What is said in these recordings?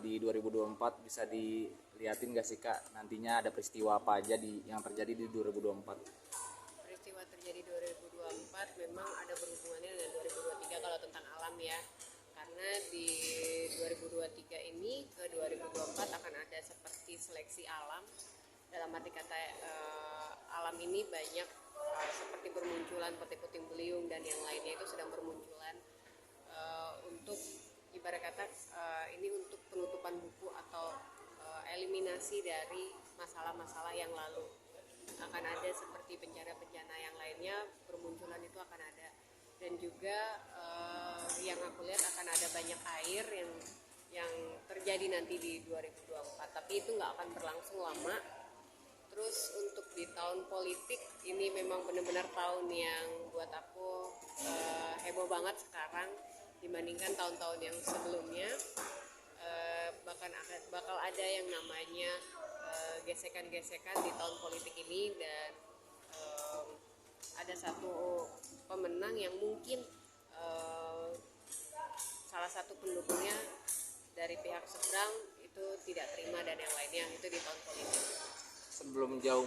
Di 2024 bisa dilihatin gak sih Kak, nantinya ada peristiwa apa aja yang terjadi di 2024? Peristiwa terjadi 2024 memang ada berhubungannya dengan 2023 kalau tentang alam ya. Karena di 2023 ini ke 2024 akan ada seperti seleksi alam. Dalam arti kata alam ini banyak seperti bermunculan seperti puting beliung dan yang lainnya itu sedang bermunculan untuk ibarat kata ini untuk penutupan buku atau eliminasi dari masalah-masalah yang lalu. Akan ada seperti bencana-bencana yang lainnya bermunculan itu akan ada, dan juga yang aku lihat akan ada banyak air yang terjadi nanti di 2024, tapi itu nggak akan berlangsung lama. Terus untuk di tahun politik ini memang benar-benar tahun yang buat aku heboh banget sekarang dibandingkan tahun-tahun yang sebelumnya. Bahkan bakal ada yang namanya gesekan-gesekan di tahun politik ini, dan ada satu pemenang yang mungkin salah satu pendukungnya dari pihak seberang itu tidak terima dan yang lainnya, itu di tahun politik. Sebelum jauh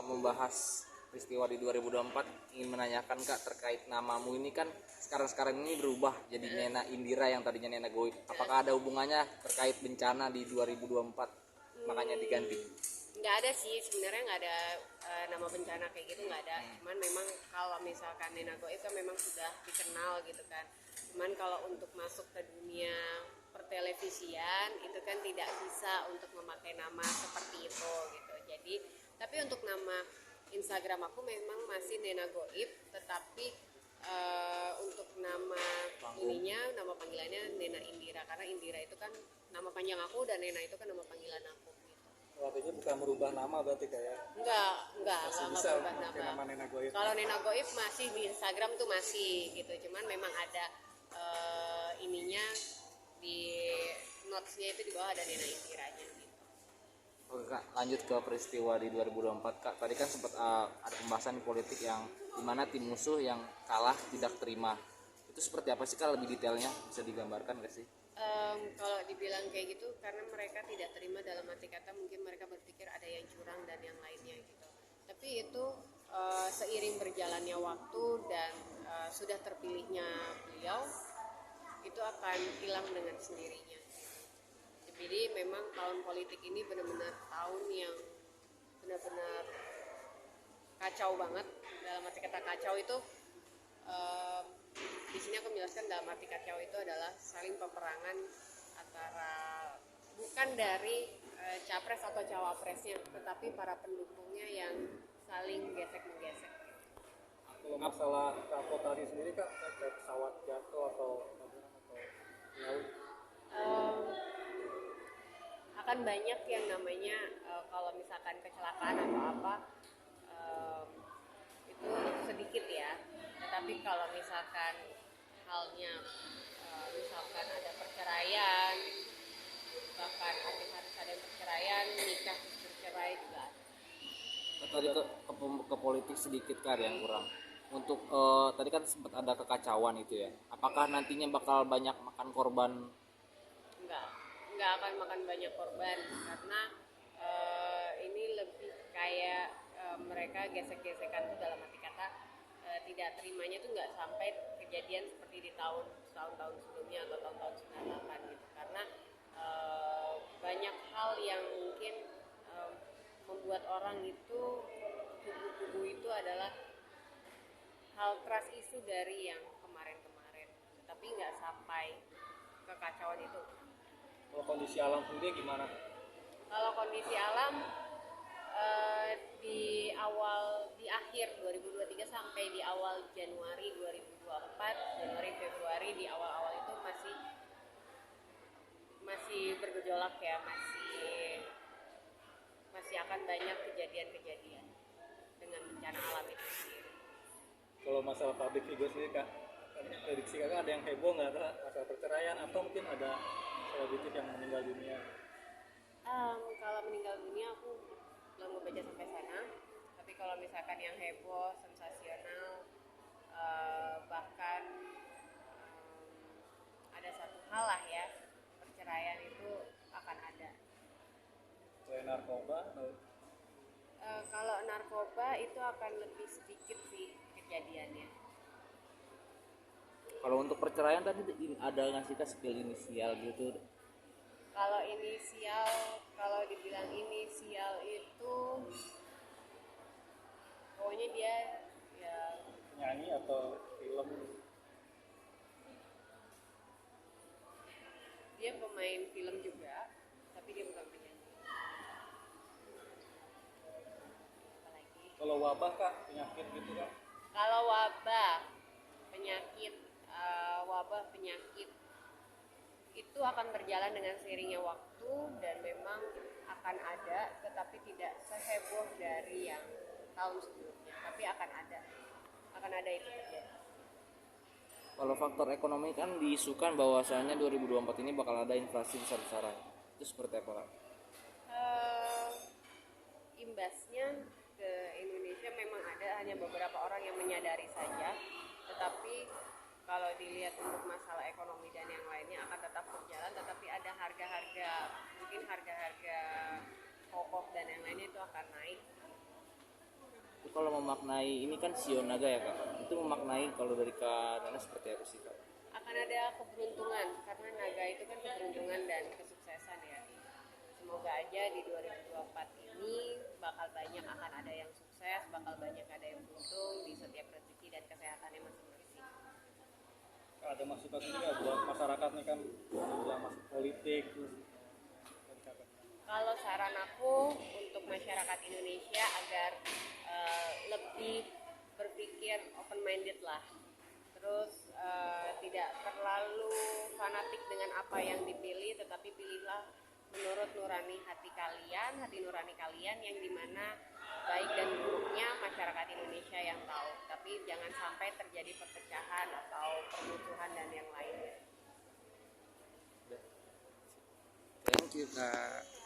membahas peristiwa di 2024, ingin menanyakan Kak terkait namamu ini kan sekarang ini berubah jadi Nena Indira yang tadinya Nena Goib. Apakah ada hubungannya terkait bencana di 2024 makanya diganti? Nggak ada sih sebenarnya, nggak ada nama bencana kayak gitu, nggak ada. Cuman memang kalau misalkan Nena Goib kan memang sudah dikenal gitu kan. Cuman kalau untuk masuk ke dunia pertelevisian itu kan tidak bisa untuk memakai nama seperti itu gitu. Jadi tapi untuk nama Instagram aku memang masih Nena Goib, tetapi untuk nama nama panggilannya Nena Indira, karena Indira itu kan nama panjang aku dan Nena itu kan nama panggilan aku gitu. Artinya bukan merubah nama berarti kayak? Enggak berubah nama Nena Goib. Kalau Nena Goib masih di Instagram tuh masih gitu, cuman memang ada ininya di notesnya itu di bawah ada Nena Indiranya gitu. Oke Kak, lanjut ke peristiwa di 2024 Kak. Tadi kan sempat ada pembahasan di politik yang dimana tim musuh yang kalah tidak terima. Itu seperti apa sih Kak, lebih detailnya bisa digambarkan gak sih? Kalau dibilang kayak gitu karena mereka tidak terima dalam arti kata mungkin mereka berpikir ada yang curang dan yang lainnya gitu. Tapi itu seiring berjalannya waktu dan sudah terpilihnya beliau itu akan hilang dengan sendirinya. Jadi memang tahun politik ini benar-benar tahun yang benar-benar kacau banget. Dalam arti kata kacau itu di sini aku menjelaskan dalam arti kacau itu adalah saling peperangan antara bukan dari capres atau cawapresnya, tetapi para pendukungnya yang saling gesek-menggesek. Kalau masalah transportasi sendiri Kak, kayak pesawat jatuh atau laut? Akan banyak yang namanya kalau misalkan kecelakaan atau apa itu sedikit ya, tetapi kalau misalkan halnya misalkan ada perceraian, bahkan harus ada perceraian, nikah bercerai juga ada. Tadi ke politik sedikit Kak yang kurang. Untuk tadi kan sempat ada kekacauan itu ya. Apakah nantinya bakal banyak makan korban? Enggak akan makan banyak korban karena ini lebih kayak mereka gesek-gesekan itu dalam arti kata tidak terimanya tuh nggak sampai kejadian seperti di tahun-tahun sebelumnya atau tahun-tahun 98 gitu, karena banyak hal yang mungkin membuat orang itu kubu-kubu itu adalah hal trust isu dari yang kemarin-kemarin, tapi nggak sampai kekacauan itu. Kalau kondisi alam sendiri gimana? Kalau kondisi alam di akhir 2023 sampai di awal Januari 2024, Januari Februari di awal-awal itu masih bergejolak ya, masih akan banyak kejadian-kejadian dengan bencana alam itu sendiri. Kalau masalah public figure sendiri Kak, prediksi Kakak ada yang heboh nggak masalah perceraian atau mungkin ada selebritis yang meninggal dunia? Kalau meninggal dunia aku belum membaca sampai sana, tapi kalau misalkan yang heboh, sensasional, bahkan ada satu hal lah ya, perceraian itu akan ada. Selain narkoba atau Kalau narkoba itu akan lebih sedikit sih kejadiannya. Kalau untuk perceraian tadi ada nggak sih Kak spill inisial gitu? Kalau inisial, kalau dibilang inisial itu pokoknya dia ya nyanyi atau film? dia pemain film juga, tapi dia bukan penyanyi. Apalagi Kalau wabah kak, penyakit gitu kak? kalau wabah penyakit, wabah penyakit itu akan berjalan dengan seiringnya waktu dan memang akan ada, tetapi tidak seheboh dari yang tahun sebelumnya, tapi akan ada itu terjadi. Kalau faktor ekonomi kan diisukan bahwasanya 2024 ini bakal ada inflasi besar-besaran. Itu seperti apa Kak? Eh, Imbasnya ke Indonesia memang ada, hanya beberapa orang yang menyadari saja, tetapi kalau dilihat untuk masalah ekonomi dan yang lainnya akan tetap berjalan, tetapi ada harga-harga, mungkin harga-harga pokok dan yang lainnya itu akan naik. Itu kalau memaknai ini kan Shio Naga ya Kak. Itu memaknai kalau dari Kak Nana seperti apa sih Kak? Akan ada keberuntungan, karena naga itu kan keberuntungan dan kesuksesan ya. Semoga aja di 2024 ini bakal banyak akan ada yang sukses, bakal banyak ada yang beruntung di setiap rezeki dan kesehatannya masing-masing. Kak, ada masukan juga buat masyarakat nih kan, udah masuk politik terus. Kalau saran aku untuk masyarakat Indonesia agar lebih berpikir open minded lah, terus tidak terlalu fanatik dengan apa yang dipilih, tetapi pilihlah menurut nurani hati nurani kalian yang dimana baik dan buruknya masyarakat Indonesia yang tahu, tapi jangan sampai terjadi perpecahan atau permusuhan dan yang lainnya. Thank you Kak.